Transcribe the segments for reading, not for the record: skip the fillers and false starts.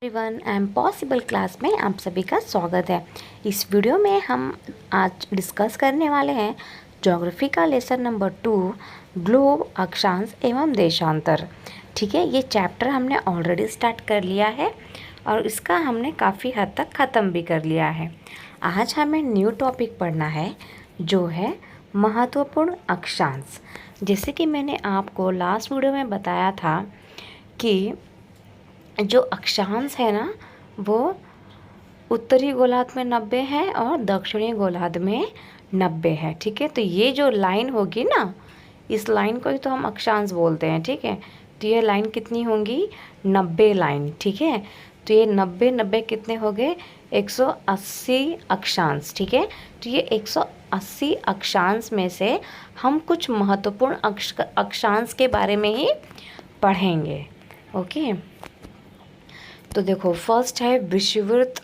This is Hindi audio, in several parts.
एवरीवन एम पॉसिबल क्लास में आप सभी का स्वागत है। इस वीडियो में हम आज डिस्कस करने वाले हैं ज्योग्राफी का लेसन नंबर 2 ग्लोब, अक्षांश एवं देशांतर। ठीक है, ये चैप्टर हमने ऑलरेडी स्टार्ट कर लिया है और इसका हमने काफ़ी हद तक ख़त्म भी कर लिया है। आज हमें न्यू टॉपिक पढ़ना है जो है महत्वपूर्ण अक्षांश। जैसे कि मैंने आपको लास्ट वीडियो में बताया था कि जो अक्षांश है ना वो उत्तरी गोलार्ध में 90 है और दक्षिणी गोलार्ध में 90 है। ठीक है, तो ये जो लाइन होगी ना, इस लाइन को ही तो हम अक्षांश बोलते हैं। ठीक है, तो ये लाइन कितनी होंगी? 90 लाइन। ठीक है, तो ये 90 कितने हो गए? 180 अक्षांश। ठीक है, तो ये 180 अक्षांश में से हम कुछ महत्वपूर्ण अक्षांश के बारे में ही पढ़ेंगे। ओके, तो देखो फर्स्ट है विषुवृत्त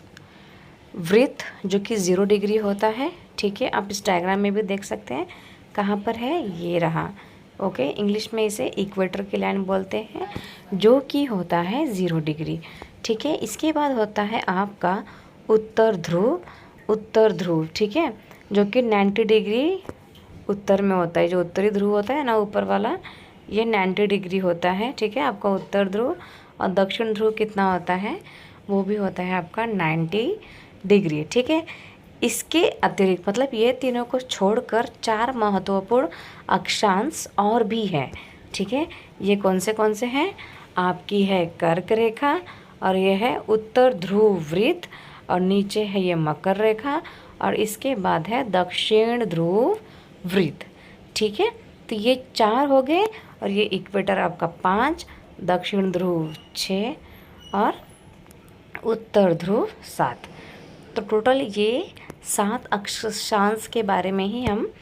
वृत्त जो कि 0 डिग्री होता है। ठीक है, आप इस डायग्राम में भी देख सकते हैं। कहाँ पर है? ये रहा। ओके, इंग्लिश में इसे इक्वेटर की लाइन बोलते हैं जो कि होता है 0 डिग्री। ठीक है, इसके बाद होता है आपका उत्तर ध्रुव। उत्तर ध्रुव, ठीक है, जो कि 90 डिग्री उत्तर में होता है। जो उत्तरी ध्रुव होता है ना ऊपर वाला, ये 90 डिग्री होता है। ठीक है, आपका उत्तर ध्रुव। और दक्षिण ध्रुव कितना होता है? वो भी होता है आपका 90 डिग्री। ठीक है, इसके अतिरिक्त मतलब ये तीनों को छोड़कर 4 महत्वपूर्ण अक्षांश और भी हैं। ठीक है, ये कौन से हैं? आपकी है कर्क रेखा, और ये है उत्तर ध्रुव वृत्त, और नीचे है ये मकर रेखा, और इसके बाद है दक्षिण ध्रुव वृत्त। ठीक है, तो ये 4 हो गए, और ये इक्वेटर आपका 5, दक्षिण ध्रुव 6 और उत्तर ध्रुव 7। तो टोटल ये 7 अक्षांश के बारे में ही हम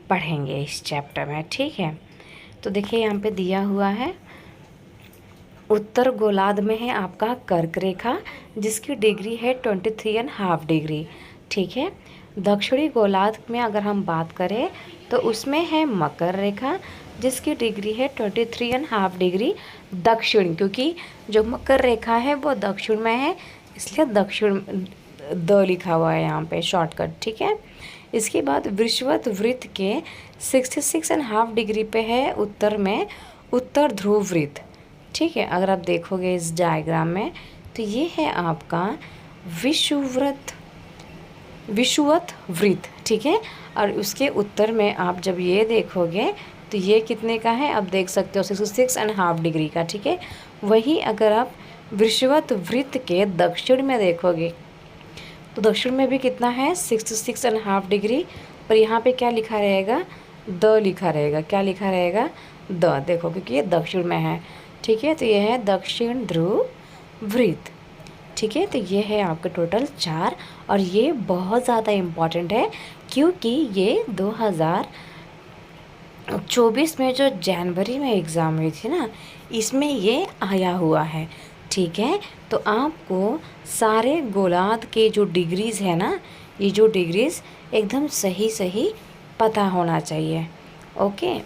पढ़ेंगे इस चैप्टर में। ठीक है, तो देखिए यहाँ पे दिया हुआ है उत्तर गोलार्ध में है आपका कर्क रेखा जिसकी डिग्री है 23.5 डिग्री। ठीक है, दक्षिणी गोलार्ध में अगर हम बात करें तो उसमें है मकर रेखा जिसकी डिग्री है 23.5 डिग्री दक्षिण, क्योंकि जो मकर रेखा है वो दक्षिण में है इसलिए दक्षिण द लिखा हुआ है यहाँ पे शॉर्टकट। ठीक है, इसके बाद विषुवत वृत्त के 66.5 डिग्री पे है उत्तर में उत्तर ध्रुव वृत्त। ठीक है, अगर आप देखोगे इस डायग्राम में तो ये है आपका विषुवत वृत्त। ठीक है, और उसके उत्तर में आप जब ये देखोगे तो ये कितने का है? आप देख सकते हो 66.5 डिग्री का। ठीक है, वही अगर आप विषुवत वृत्त के दक्षिण में देखोगे तो दक्षिण में भी कितना है? 66.5 डिग्री, पर यहाँ पे क्या लिखा रहेगा? द लिखा रहेगा। क्या लिखा रहेगा? द। देखो क्योंकि ये दक्षिण में है। ठीक है, तो ये है दक्षिण ध्रुव वृत्त। ठीक है, तो ये है आपके टोटल 4, और ये बहुत ज़्यादा इम्पॉर्टेंट है क्योंकि ये 2024 में जो जनवरी में एग्ज़ाम हुई थी ना, इसमें ये आया हुआ है। ठीक है, तो आपको सारे गोलार्ध के जो डिग्रीज़ है ना, ये जो डिग्रीज़ एकदम सही पता होना चाहिए। ओके,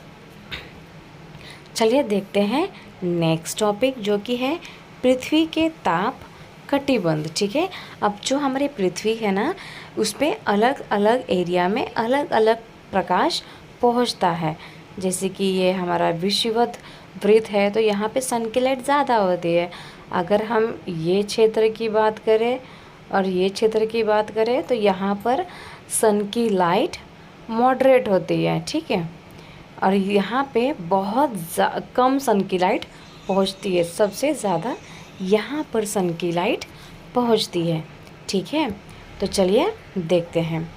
चलिए देखते हैं नेक्स्ट टॉपिक जो कि है पृथ्वी के ताप कटिबंध। ठीक है, अब जो हमारी पृथ्वी है ना उस पर अलग अलग एरिया में अलग अलग प्रकाश पहुंचता है। जैसे कि ये हमारा विषुवत वृत्त है तो यहाँ पे सन की लाइट ज़्यादा होती है। अगर हम ये क्षेत्र की बात करें और ये क्षेत्र की बात करें तो यहाँ पर सन की लाइट मॉडरेट होती है। ठीक है, और यहाँ पे बहुत कम सन की लाइट पहुँचती है। सबसे ज़्यादा यहाँ पर सन की लाइट पहुँचती है। ठीक है, तो चलिए देखते हैं।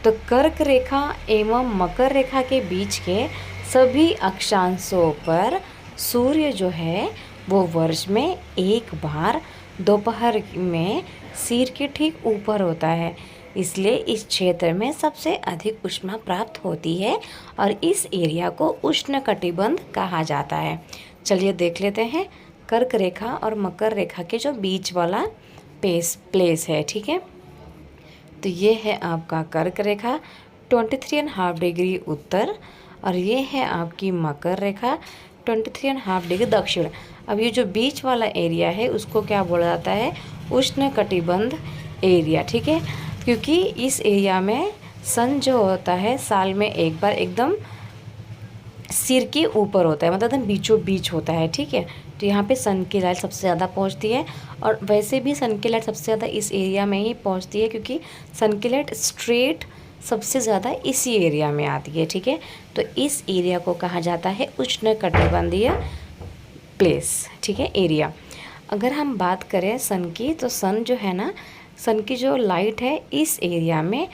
तो कर्क रेखा एवं मकर रेखा के बीच के सभी अक्षांशों पर सूर्य जो है वो वर्ष में एक बार दोपहर में सिर के ठीक ऊपर होता है, इसलिए इस क्षेत्र में सबसे अधिक ऊष्मा प्राप्त होती है और इस एरिया को उष्णकटिबंध कहा जाता है। चलिए देख लेते हैं कर्क रेखा और मकर रेखा के जो बीच वाला प्लेस है। ठीक है, तो ये है आपका कर्क रेखा 23.5 डिग्री उत्तर, और ये है आपकी मकर रेखा 23.5 डिग्री दक्षिण। अब ये जो बीच वाला एरिया है उसको क्या बोला जाता है? उष्णकटिबंध एरिया, ठीक है, क्योंकि इस एरिया में सन जो होता है साल में एक बार एकदम सिर के ऊपर होता है, मतलब एकदम बीचों बीच होता है, ठीक है। तो यहाँ पे सन की लाइट सबसे ज़्यादा पहुँचती है, और वैसे भी सन की लाइट सबसे ज़्यादा इस एरिया में ही पहुँचती है, क्योंकि सन की लाइट स्ट्रेट सबसे ज़्यादा इसी एरिया में आती है, ठीक है। तो इस एरिया को कहा जाता है उष्णकटिबंधीय प्लेस, ठीक है, एरिया। अगर हम बात करें सन की, तो सन जो है ना, सन की जो लाइट है इस एरिया में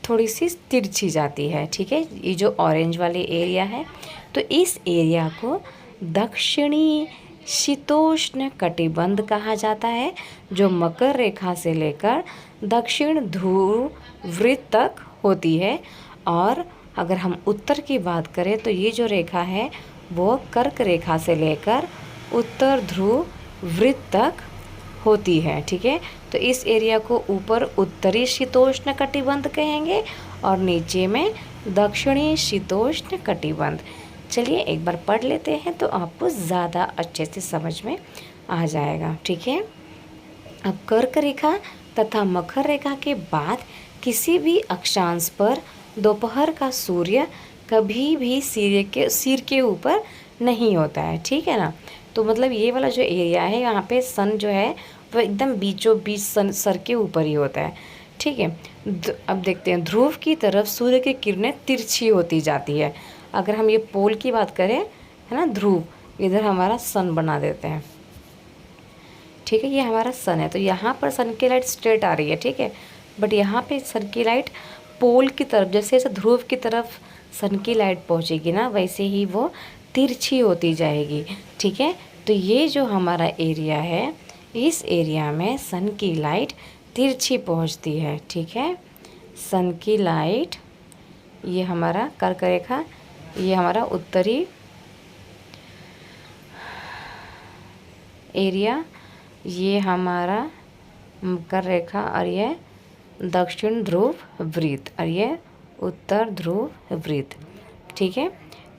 थोड़ी सी तिरछी जाती है, ठीक है। ये जो ऑरेंज वाले एरिया है, तो इस एरिया को दक्षिणी शीतोष्ण कटिबंध कहा जाता है, जो मकर रेखा से लेकर दक्षिण ध्रुव वृत्त तक होती है। और अगर हम उत्तर की बात करें, तो ये जो रेखा है वो कर्क रेखा से लेकर उत्तर ध्रुव वृत्त तक होती है, ठीक है। तो इस एरिया को ऊपर उत्तरी शीतोष्ण कटिबंध कहेंगे और नीचे में दक्षिणी शीतोष्ण कटिबंध। चलिए एक बार पढ़ लेते हैं तो आपको ज़्यादा अच्छे से समझ में आ जाएगा, ठीक है। अब कर्क रेखा तथा मकर रेखा के बाद किसी भी अक्षांश पर दोपहर का सूर्य कभी भी सिर के ऊपर नहीं होता है, ठीक है ना। तो मतलब ये वाला जो एरिया है यहाँ पे सन जो है वो एकदम बीचों बीच सर के ऊपर ही होता है, ठीक है। अब देखते हैं, ध्रुव की तरफ सूर्य की किरणें तिरछी होती जाती है। अगर हम ये पोल की बात करें, है ना, ध्रुव, इधर हमारा सन बना देते हैं, ठीक है, ये हमारा सन है। तो यहाँ पर सन की लाइट स्ट्रेट आ रही है, ठीक है, बट यहाँ पे सन की लाइट पोल की तरफ, जैसे जैसे ध्रुव की तरफ सन की लाइट पहुँचेगी ना, वैसे ही वो तिरछी होती जाएगी, ठीक है। तो ये जो हमारा एरिया है, इस एरिया में सन की लाइट तिरछी पहुँचती है, ठीक है। सन की लाइट, ये हमारा कर्क रेखा, ये हमारा उत्तरी एरिया, ये हमारा मकर रेखा, और ये दक्षिण ध्रुव वृत्त, और ये उत्तर ध्रुव वृत्त, ठीक है।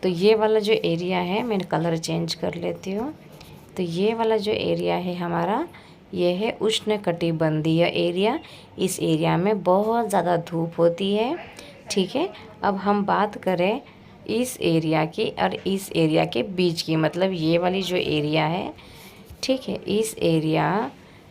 तो ये वाला जो एरिया है, मैंने कलर चेंज कर लेती हूँ। तो ये वाला जो एरिया है हमारा, ये है उष्णकटिबंधीय एरिया। इस एरिया में बहुत ज़्यादा धूप होती है, ठीक है। अब हम बात करें इस एरिया की और इस एरिया के बीच की, मतलब ये वाली जो एरिया है, ठीक है, इस एरिया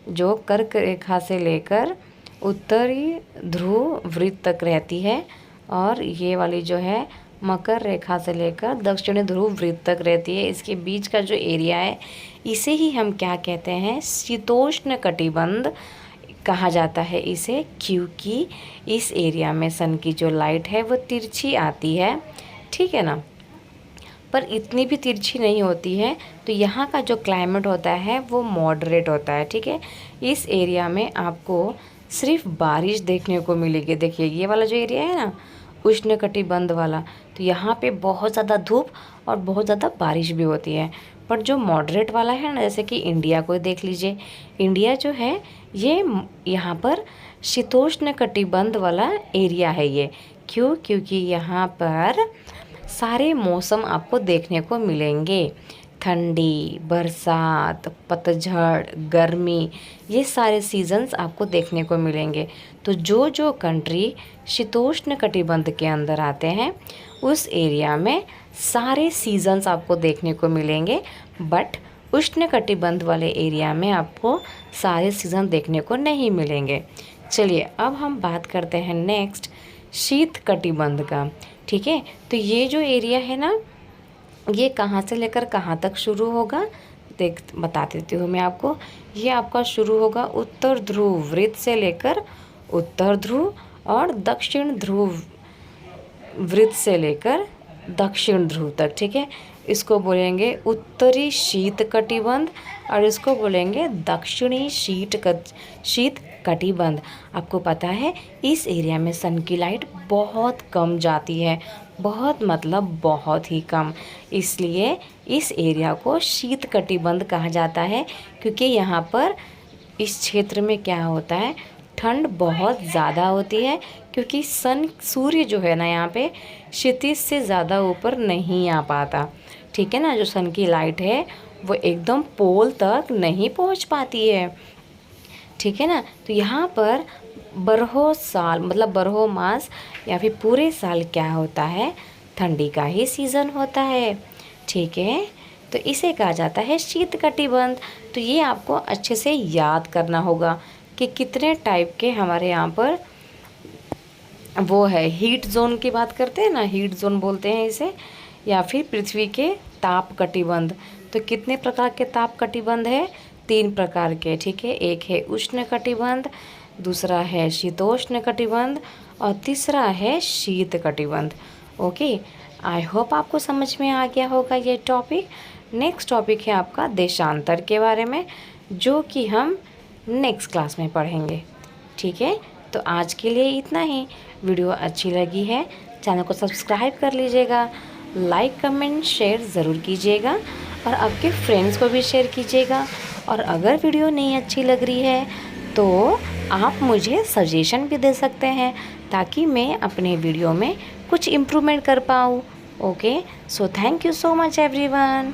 जो कर्क रेखा से लेकर उत्तरी ध्रुव वृत्त तक रहती है, और ये वाली जो है मकर रेखा से लेकर दक्षिणी ध्रुव वृत्त तक रहती है। इसके बीच का जो एरिया है, इसे ही हम क्या कहते हैं, शीतोष्ण कटिबंध कहा जाता है इसे, क्योंकि इस एरिया में सन की जो लाइट है वो तिरछी आती है, ठीक है ना, पर इतनी भी तिरछी नहीं होती है। तो यहाँ का जो क्लाइमेट होता है वो मॉडरेट होता है, ठीक है। इस एरिया में आपको सिर्फ बारिश देखने को मिलेगी। देखिए ये वाला जो एरिया है ना, उष्णकटिबंध वाला, तो यहाँ पे बहुत ज़्यादा धूप और बहुत ज़्यादा बारिश भी होती है। पर जो मॉडरेट वाला है ना, जैसे कि इंडिया को देख लीजिए, इंडिया जो है ये यहाँ पर शीतोष्णकटिबंध वाला एरिया है ये। क्यों? क्योंकि यहाँ पर सारे मौसम आपको देखने को मिलेंगे, ठंडी, बरसात, पतझड़, गर्मी, ये सारे सीजन्स आपको देखने को मिलेंगे। तो जो जो कंट्री शीतोष्ण कटिबंध के अंदर आते हैं, उस एरिया में सारे सीजन्स आपको देखने को मिलेंगे, बट उष्ण कटिबंध वाले एरिया में आपको सारे सीज़न देखने को नहीं मिलेंगे। चलिए अब हम बात करते हैं नेक्स्ट शीत कटिबंध का, ठीक है। तो ये जो एरिया है ना, ये कहाँ से लेकर कहाँ तक शुरू होगा, बता देती हूँ मैं आपको। ये आपका शुरू होगा उत्तर ध्रुव वृत्त से लेकर उत्तर ध्रुव, और दक्षिण ध्रुव वृत्त से लेकर दक्षिण ध्रुव तक, ठीक है। इसको बोलेंगे उत्तरी शीत कटिबंध, और इसको बोलेंगे दक्षिणी शीत कटिबंध। आपको पता है इस एरिया में सन की लाइट बहुत कम जाती है, बहुत मतलब बहुत ही कम, इसलिए इस एरिया को शीत कटिबंध कहा जाता है। क्योंकि यहाँ पर इस क्षेत्र में क्या होता है, ठंड बहुत ज़्यादा होती है, क्योंकि सूर्य जो है ना यहाँ पे क्षितिज से ज़्यादा ऊपर नहीं आ पाता, ठीक है ना। जो सन की लाइट है वो एकदम पोल तक नहीं पहुँच पाती है, ठीक है ना। तो यहाँ पर बरहो साल मतलब बरहो मास या फिर पूरे साल क्या होता है, ठंडी का ही सीज़न होता है। ठीक है, तो इसे कहा जाता है शीत कटिबंध। तो ये आपको अच्छे से याद करना होगा कि कितने टाइप के हमारे यहाँ पर वो है। हीट जोन की बात करते हैं ना, हीट जोन बोलते हैं इसे, या फिर पृथ्वी के ताप कटिबंध। तो कितने प्रकार के ताप कटिबंध है, 3 प्रकार के। ठीक है, एक है उष्ण कटिबंध, दूसरा है शीतोष्ण कटिबंध और तीसरा है शीत कटिबंध। ओके, आई होप आपको समझ में आ गया होगा ये टॉपिक। नेक्स्ट टॉपिक है आपका देशांतर के बारे में, जो कि हम नेक्स्ट क्लास में पढ़ेंगे। ठीक है, तो आज के लिए इतना ही। वीडियो अच्छी लगी है, चैनल को सब्सक्राइब कर लीजिएगा, लाइक कमेंट शेयर ज़रूर कीजिएगा और आपके फ्रेंड्स को भी शेयर कीजिएगा। और अगर वीडियो नहीं अच्छी लग रही है तो आप मुझे सजेशन भी दे सकते हैं, ताकि मैं अपने वीडियो में कुछ इम्प्रूवमेंट कर पाऊँ। Okay, so thank you so much everyone.